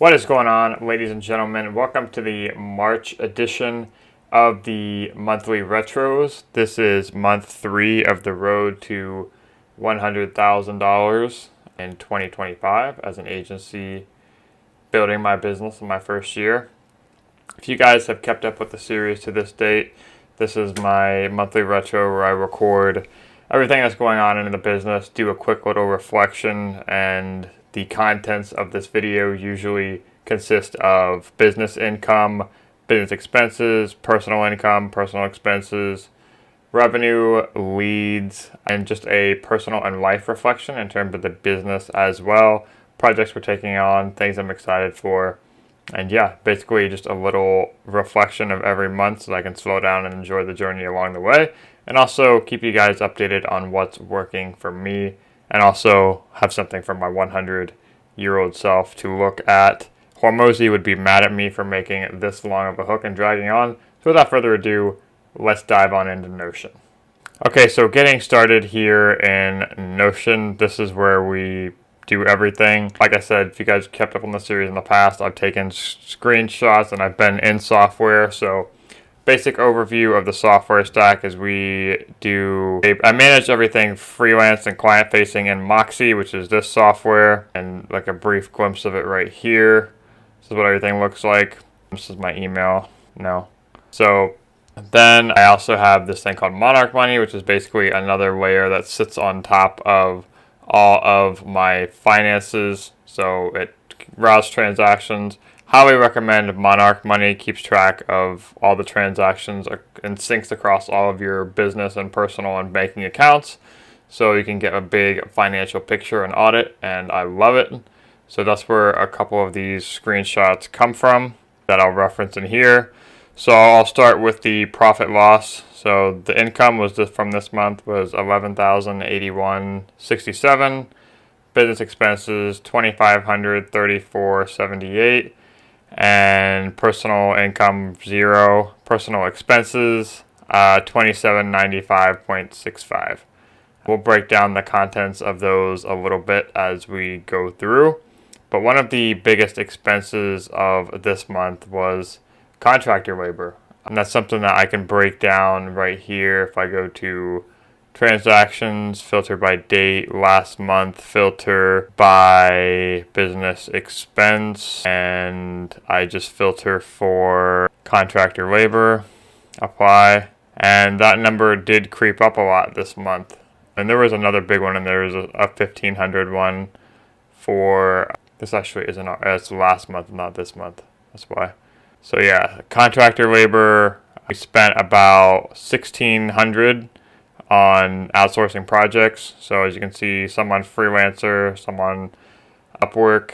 What is going on, ladies and gentlemen? Welcome to the March edition of the monthly retros. This is month 3 of the road to $100,000 in 2025 as an agency building my business in my first year. If you guys have kept up with the series to this date, this is my monthly retro where I record everything that's going on in the business, do a quick little reflection, and the contents of this video usually consist of business income, business expenses, personal income, personal expenses, revenue, leads, and just a personal and life reflection in terms of the business as well, projects we're taking on, things I'm excited for, and yeah, basically just a little reflection of every month so that I can slow down and enjoy the journey along the way, and also keep you guys updated on what's working for me, and also have something for my 100-year-old self to look at. Hormozy would be mad at me for making this long of a hook and dragging on. So without further ado, let's dive on into Notion. Okay, so getting started here in Notion, this is where we do everything. Like I said, if you guys kept up on the series in the past, I've taken screenshots and I've been in software. So basic overview of the software stack is I manage everything freelance and client facing in Moxie, which is this software, and like a brief glimpse of it right here. This is what everything looks like. This is my email. No. So then I also have this thing called Monarch Money, which is basically another layer that sits on top of all of my finances. So it routes transactions. Highly recommend Monarch Money. Keeps track of all the transactions and syncs across all of your business and personal and banking accounts, so you can get a big financial picture and audit, and I love it. So that's where a couple of these screenshots come from that I'll reference in here. So I'll start with the profit loss. So the income was from this month was $11,081.67. Business expenses $2,534.78. And personal income 0. Personal expenses $2795.65. We'll break down the contents of those a little bit as we go through. But one of the biggest expenses of this month was contractor labor. And that's something that I can break down right here. If I go to transactions, filter by date, last month, filter by business expense, and I just filter for contractor labor, apply, and that number did creep up a lot this month. And there was another big one, and there was a 1,500 one for, this actually isn't, it's last month, not this month, that's why. So yeah, contractor labor, we spent about 1,600 on outsourcing projects. So as you can see, some on freelancer, some on Upwork,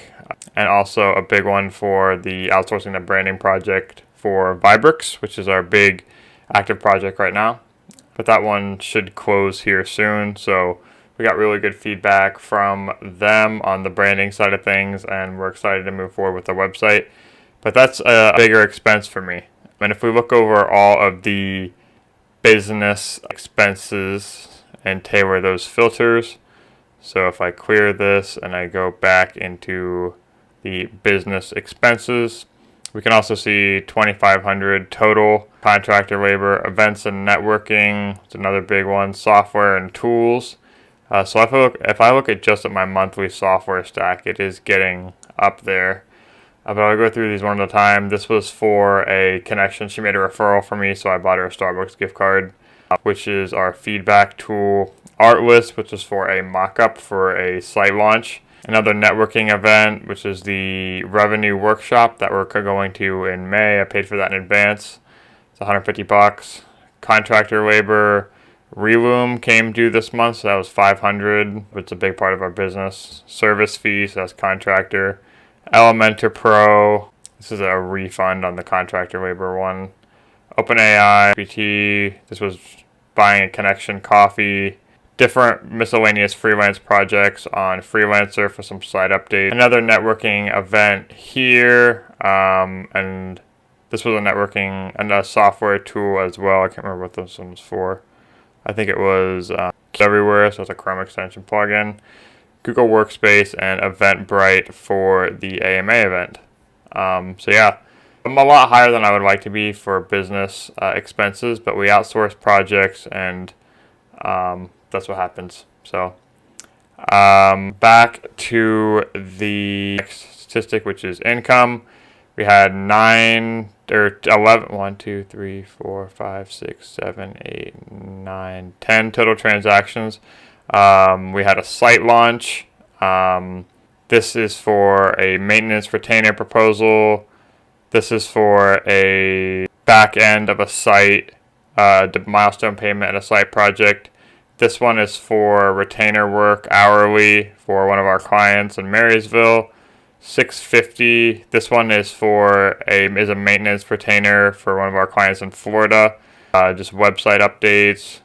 and also a big one for the outsourcing the branding project for Vibrix, which is our big active project right now. But that one should close here soon. So we got really good feedback from them on the branding side of things, and we're excited to move forward with the website. But that's a bigger expense for me. And if we look over all of the business expenses and tailor those filters, so if I clear this and I go back into the business expenses, we can also see 2,500 total. Contractor labor, events and networking, it's another big one. Software and tools. So if I look at just at my monthly software stack, it is getting up there. But I'll go through these one at a time. This was for a connection. She made a referral for me, so I bought her a Starbucks gift card, which is our feedback tool. Artlist, which is for a mock-up for a site launch. Another networking event, which is the revenue workshop that we're going to in May. I paid for that in advance. It's $150. Contractor labor. Reloom came due this month, so that was $500. It's a big part of our business. Service fees, so that's contractor. Elementor Pro, this is a refund on the contractor labor one. OpenAI, GPT, this was buying a connection, coffee. Different miscellaneous freelance projects on Freelancer for some site updates. Another networking event here, and this was a networking and a software tool as well. I can't remember what this one was for. I think it was everywhere, so it's a Chrome extension plugin. Google Workspace and Eventbrite for the AMA event. So yeah, I'm a lot higher than I would like to be for business expenses, but we outsource projects, and that's what happens. So back to the next statistic, which is income. We had 9 or 11, 1, 2, 3, 4, 5, 6, 7, 8, 9, 10 total transactions. We had a site launch. This is for a maintenance retainer proposal. This is for a back end of a site, the milestone payment and a site project. This one is for retainer work hourly for one of our clients in Marysville. $650. This one is for a maintenance retainer for one of our clients in Florida. Just website updates.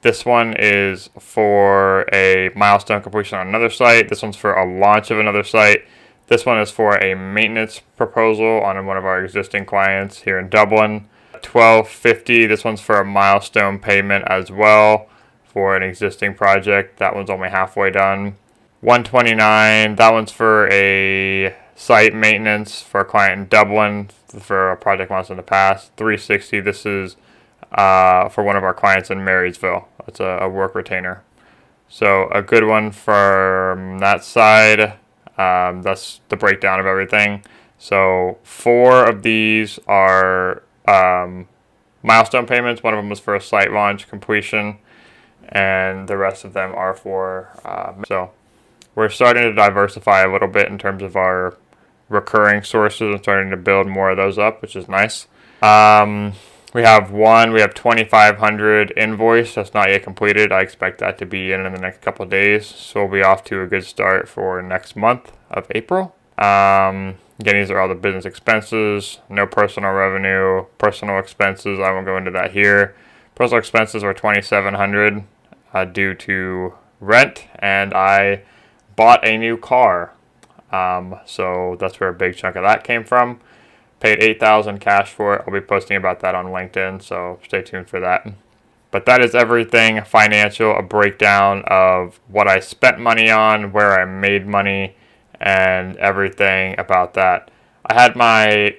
This one is for a milestone completion on another site. This one's for a launch of another site. This one is for a maintenance proposal on one of our existing clients here in Dublin. $1250. This one's for a milestone payment as well for an existing project. That one's only halfway done. $129. That one's for a site maintenance for a client in Dublin for a project launched in the past. $360. This is for one of our clients in Marysville. It's a work retainer. So a good one from that side. That's the breakdown of everything. So 4 of these are milestone payments. One of them was for a site launch completion, and the rest of them are for so we're starting to diversify a little bit in terms of our recurring sources and starting to build more of those up, which is nice. We have 2,500 invoice that's not yet completed. I expect that to be in the next couple of days, so we'll be off to a good start for next month of April. Again, these are all the business expenses, no personal revenue, personal expenses. I won't go into that here. Personal expenses are $2,700 due to rent, and I bought a new car. So that's where a big chunk of that came from. Paid $8,000 cash for it. I'll be posting about that on LinkedIn, so stay tuned for that. But that is everything financial, a breakdown of what I spent money on, where I made money, and everything about that. I had my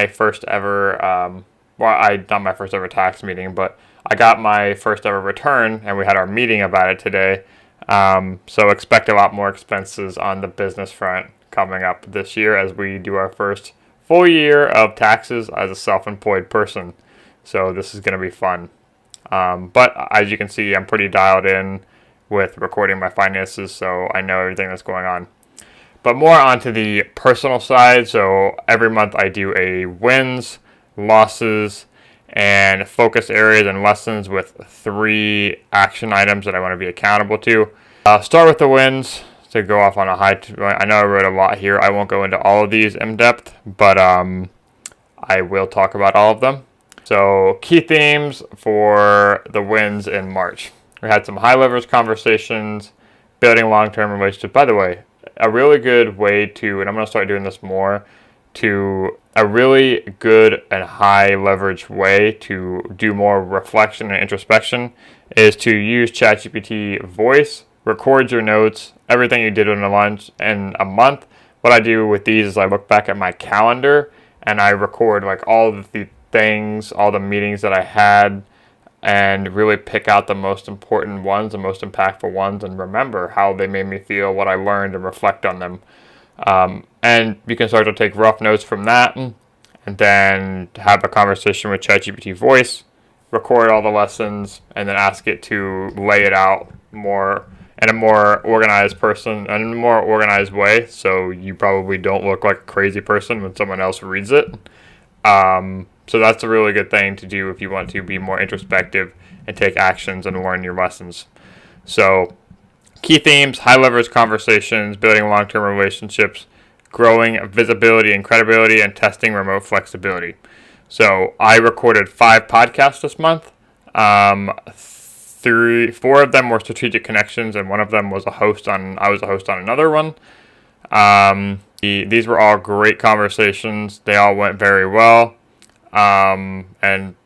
first ever, not my first ever tax meeting, but I got my first ever return, and we had our meeting about it today. So expect a lot more expenses on the business front coming up this year as we do our first full year of taxes as a self-employed person. So this is going to be fun. But as you can see, I'm pretty dialed in with recording my finances, so I know everything that's going on. But more onto the personal side. So every month I do a wins, losses, and focus areas and lessons with 3 action items that I want to be accountable to. I'll start with the wins to go off on a high. I know I wrote a lot here. I won't go into all of these in depth, but I will talk about all of them. So key themes for the wins in March. We had some high leverage conversations, building long-term relationships. By the way, a really good way to, and I'm going to start doing this more, to a really good and high leverage way to do more reflection and introspection is to use ChatGPT Voice, record your notes, everything you did in a month. What I do with these is I look back at my calendar and I record like all of the things, all the meetings that I had, and really pick out the most important ones, the most impactful ones, and remember how they made me feel, what I learned, and reflect on them. And you can start to take rough notes from that and then have a conversation with ChatGPT Voice, record all the lessons, and then ask it to lay it out more in a more organized way, so you probably don't look like a crazy person when someone else reads it. So that's a really good thing to do if you want to be more introspective and take actions and learn your lessons. So key themes, high leverage conversations, building long-term relationships, growing visibility and credibility, and testing remote flexibility. So I recorded 5 podcasts this month. 4 of them were strategic connections, and one of them was I was a host on another one. These were all great conversations. They all went very well. And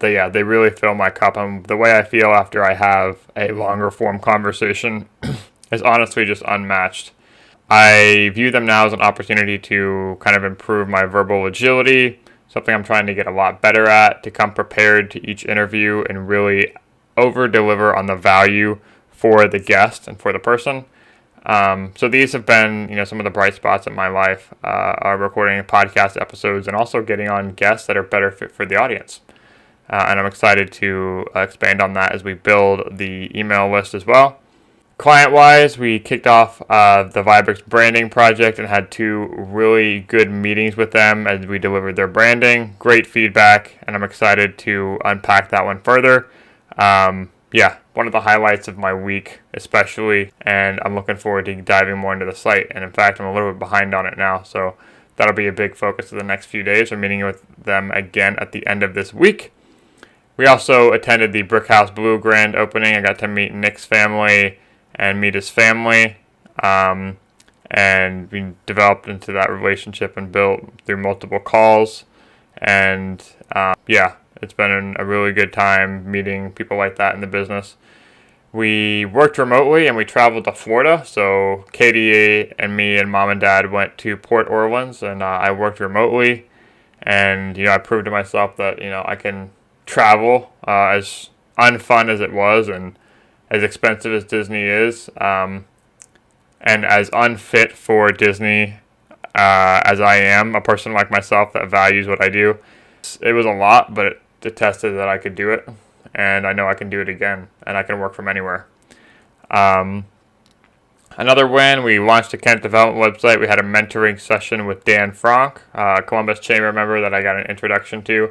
they really fill my cup. And the way I feel after I have a longer form conversation is honestly just unmatched. I view them now as an opportunity to kind of improve my verbal agility, something I'm trying to get a lot better at, to come prepared to each interview and really over deliver on the value for the guest and for the person. So these have been, some of the bright spots in my life, are recording podcast episodes and also getting on guests that are better fit for the audience. And I'm excited to expand on that as we build the email list as well. Client-wise, we kicked off the Vibrix branding project and had 2 really good meetings with them as we delivered their branding. Great feedback, and I'm excited to unpack that one further. One of the highlights of my week especially, and I'm looking forward to diving more into the site. And in fact, I'm a little bit behind on it now, so that'll be a big focus of the next few days. I'm meeting with them again at the end of this week. We also attended the Brickhouse Blue grand opening. I got to meet Nick's family and meet his family, and we developed into that relationship and built through multiple calls. And it's been a really good time meeting people like that in the business. We worked remotely and we traveled to Florida. So Katie and me and mom and dad went to Port Orleans, and I worked remotely. And I proved to myself that I can travel, as unfun as it was and as expensive as Disney is, and as unfit for Disney as I am, a person like myself that values what I do. It was a lot, but it attested that I could do it, and I know I can do it again, and I can work from anywhere. Another win, we launched a Kent development website. We had a mentoring session with Dan Frank, a Columbus Chamber member that I got an introduction to,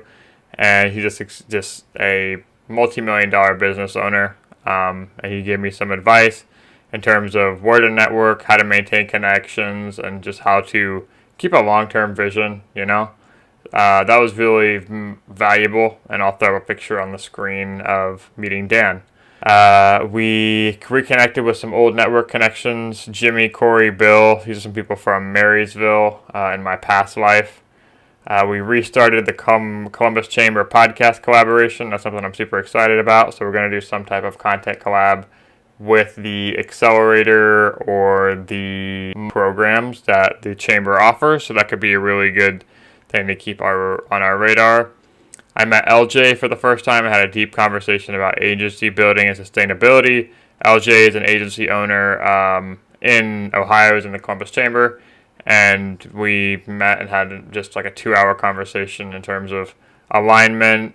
and he's just a multi-million-dollar business owner, and he gave me some advice in terms of where to network, how to maintain connections, and just how to keep a long-term vision, That was really valuable, and I'll throw a picture on the screen of meeting Dan. We reconnected with some old network connections, Jimmy, Corey, Bill. These are some people from Marysville in my past life. We restarted the Columbus Chamber podcast collaboration. That's something I'm super excited about. So we're going to do some type of content collab with the accelerator or the programs that the Chamber offers. So that could be a really good thing to keep on our radar. I met LJ for the first time. I had a deep conversation about agency building and sustainability. LJ is an agency owner in Ohio, is in the Columbus Chamber. And we met and had just like a 2-hour conversation in terms of alignment,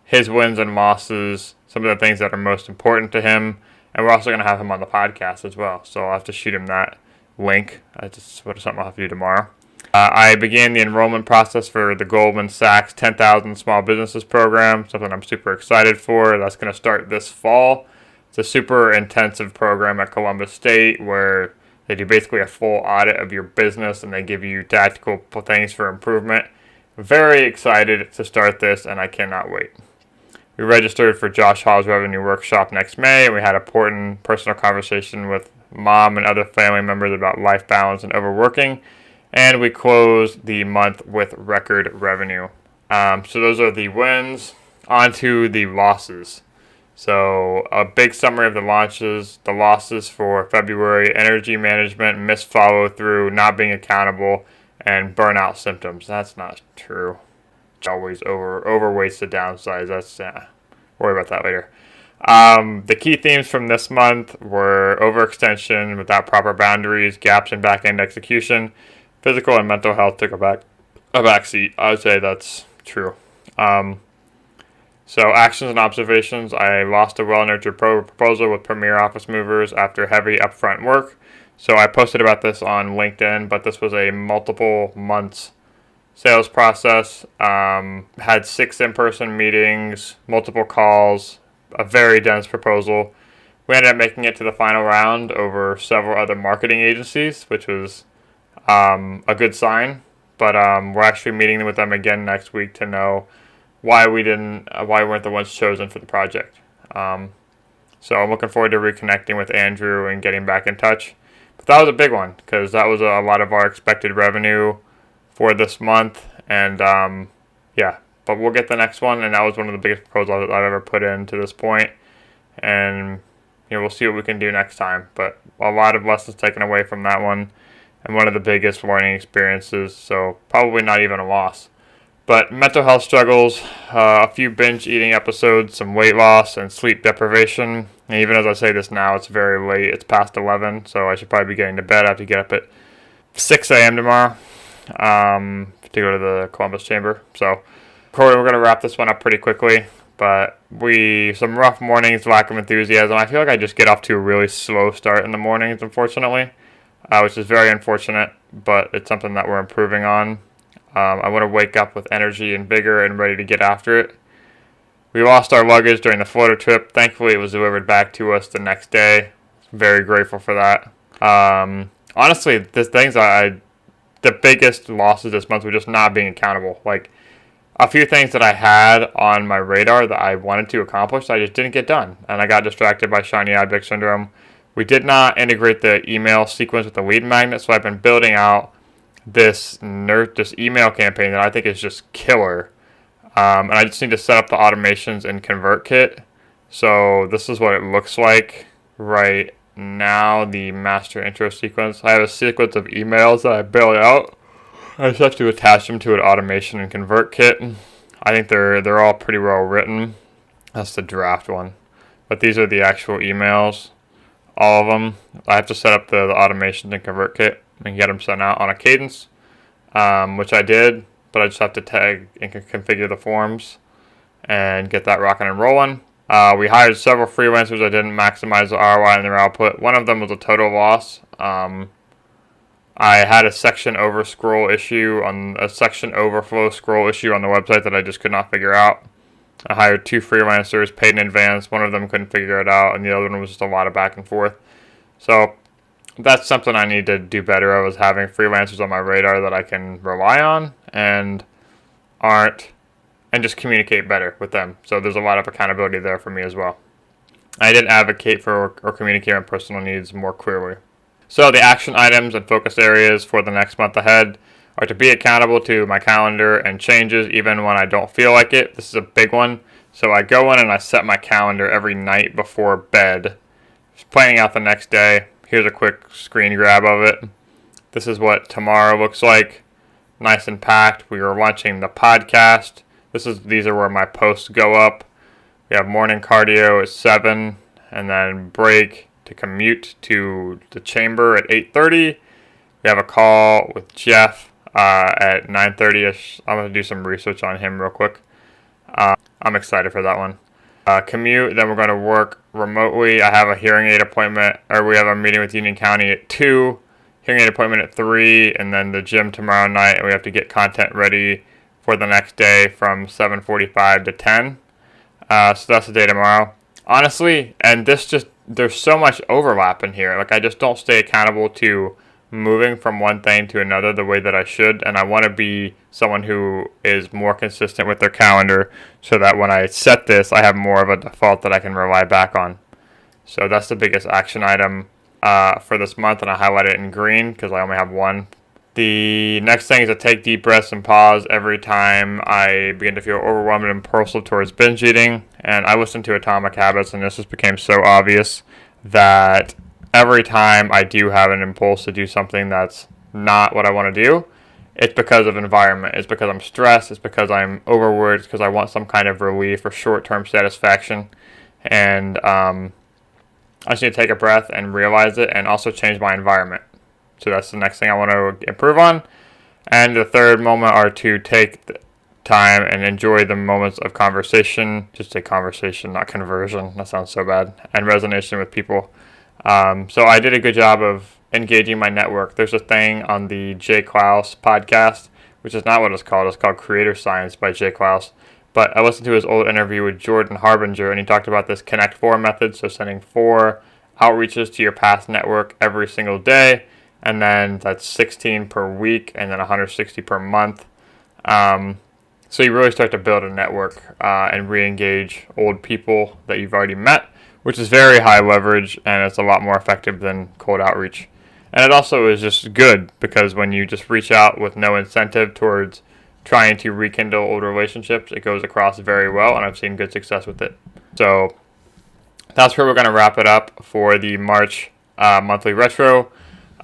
his wins and losses, some of the things that are most important to him. And we're also going to have him on the podcast as well. So I'll have to shoot him that link. That's something I'll have to do tomorrow. I began the enrollment process for the Goldman Sachs 10,000 Small Businesses program, something I'm super excited for. That's going to start this fall. It's a super intensive program at Columbus State where they do basically a full audit of your business and they give you tactical things for improvement. Very excited to start this, and I cannot wait. We registered for Josh Hall's Revenue Workshop next May, and we had an important personal conversation with mom and other family members about life balance and overworking. And we closed the month with record revenue. So those are the wins. On to the losses. So a big summary of the losses for February: energy management, missed follow through, not being accountable, and burnout symptoms. That's not true. It's always overweights the downsides. That's worry about that later. The key themes from this month were overextension without proper boundaries, gaps in back-end execution, physical and mental health took a backseat. I would say that's true. So actions and observations. I lost a well-nurtured proposal with Premier Office Movers after heavy upfront work. So I posted about this on LinkedIn, but this was a multiple months sales process. Had 6 in-person meetings, multiple calls, a very dense proposal. We ended up making it to the final round over several other marketing agencies, which was a good sign. But we're actually meeting with them again next week to know why we weren't the ones chosen for the project. So I'm looking forward to reconnecting with Andrew and getting back in touch. But that was a big one because that was a lot of our expected revenue for this month. And but we'll get the next one. And that was one of the biggest proposals I've ever put in to this point. And we'll see what we can do next time. But a lot of lessons taken away from that one. and one of the biggest learning experiences, so probably not even a loss. But mental health struggles, a few binge eating episodes, some weight loss, and sleep deprivation. And even as I say this now, it's very late. It's past 11, so I should probably be getting to bed. I have to get up at 6 a.m. tomorrow to go to the Columbus Chamber. So, Corey, we're going to wrap this one up pretty quickly. But some rough mornings, lack of enthusiasm. I feel like I just get off to a really slow start in the mornings, unfortunately, which is very unfortunate, but it's something that we're improving on. I want to wake up with energy and vigor and ready to get after it. We lost our luggage during the Florida trip. Thankfully, it was delivered back to us the next day. Very grateful for that. Honestly, the biggest losses this month were just not being accountable. Like, a few things that I had on my radar that I wanted to accomplish, I just didn't get done. And I got distracted by shiny object syndrome. We did not integrate the email sequence with the lead magnet, so I've been building out this email campaign that I think is just killer. And I just need to set up the automations in ConvertKit. So this is what it looks like right now, the master intro sequence. I have a sequence of emails that I build out. I just have to attach them to an automation in ConvertKit. I think they're all pretty well written. That's the draft one. But these are the actual emails, all of them. I have to set up the automations in ConvertKit and get them sent out on a cadence, which I did, but I just have to tag and configure the forms and get that rocking and rolling. We hired several freelancers that didn't maximize the ROI in their output. One of them was a total loss. I had a section overflow scroll issue on the website that I just could not figure out. I hired 2 freelancers, paid in advance. One of them couldn't figure it out, and the other one was just a lot of back and forth. So that's something I need to do better. I was having freelancers on my radar that I can rely on and just communicate better with them. So there's a lot of accountability there for me as well. I did advocate for or communicate my personal needs more clearly. So the action items and focus areas for the next month ahead are to be accountable to my calendar and changes even when I don't feel like it. This is a big one. So I go in and I set my calendar every night before bed, just planning out the next day. Here's a quick screen grab of it. This is what tomorrow looks like. Nice and packed. We are launching the podcast. These are where my posts go up. We have morning cardio at 7, and then break to commute to the chamber at 8:30. We have a call with Jeff at 9:30ish. I'm going to do some research on him real quick. I'm excited for that one. Commute, then we're going to work remotely. I have a hearing aid appointment, or we have a meeting with Union County at 2, hearing aid appointment at 3, and then the gym tomorrow night, and we have to get content ready for the next day from 7:45 to 10. So that's the day tomorrow. Honestly, and there's so much overlap in here. Like, I just don't stay accountable to moving from one thing to another the way that I should, and I want to be someone who is more consistent with their calendar so that when I set this, I have more of a default that I can rely back on. So that's the biggest action item for this month, and I highlight it in green because I only have one. The next thing is to take deep breaths and pause every time I begin to feel overwhelmed and impulsive towards binge eating. And I listened to Atomic Habits, and this just became so obvious that every time I do have an impulse to do something that's not what I want to do, it's because of environment. It's because I'm stressed. It's because I'm overworked. It's because I want some kind of relief or short-term satisfaction. And I just need to take a breath and realize it, and also change my environment. So that's the next thing I want to improve on. And the third moment are to take the time and enjoy the moments of conversation. Just say conversation, not conversion. That sounds so bad. And resonation with people. So I did a good job of engaging my network. There's a thing on the Jay Klaus podcast, which is not what it's called. It's called Creator Science by Jay Klaus. But I listened to his old interview with Jordan Harbinger, and he talked about this Connect 4 method. So sending 4 outreaches to your past network every single day. And then that's 16 per week, and then 160 per month. So you really start to build a network and re-engage old people that you've already met, which is very high leverage, and it's a lot more effective than cold outreach. And it also is just good because when you just reach out with no incentive towards trying to rekindle old relationships, it goes across very well, and I've seen good success with it. So that's where we're going to wrap it up for the March monthly retro.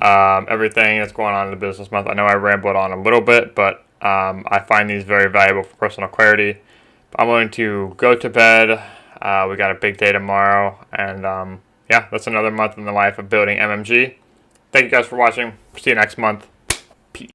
everything that's going on in the business month. I know I rambled on a little bit, but I find these very valuable for personal clarity. I'm going to go to bed. We got a big day tomorrow, and yeah, that's another month in the life of building MMG. Thank you guys for watching. See you next month.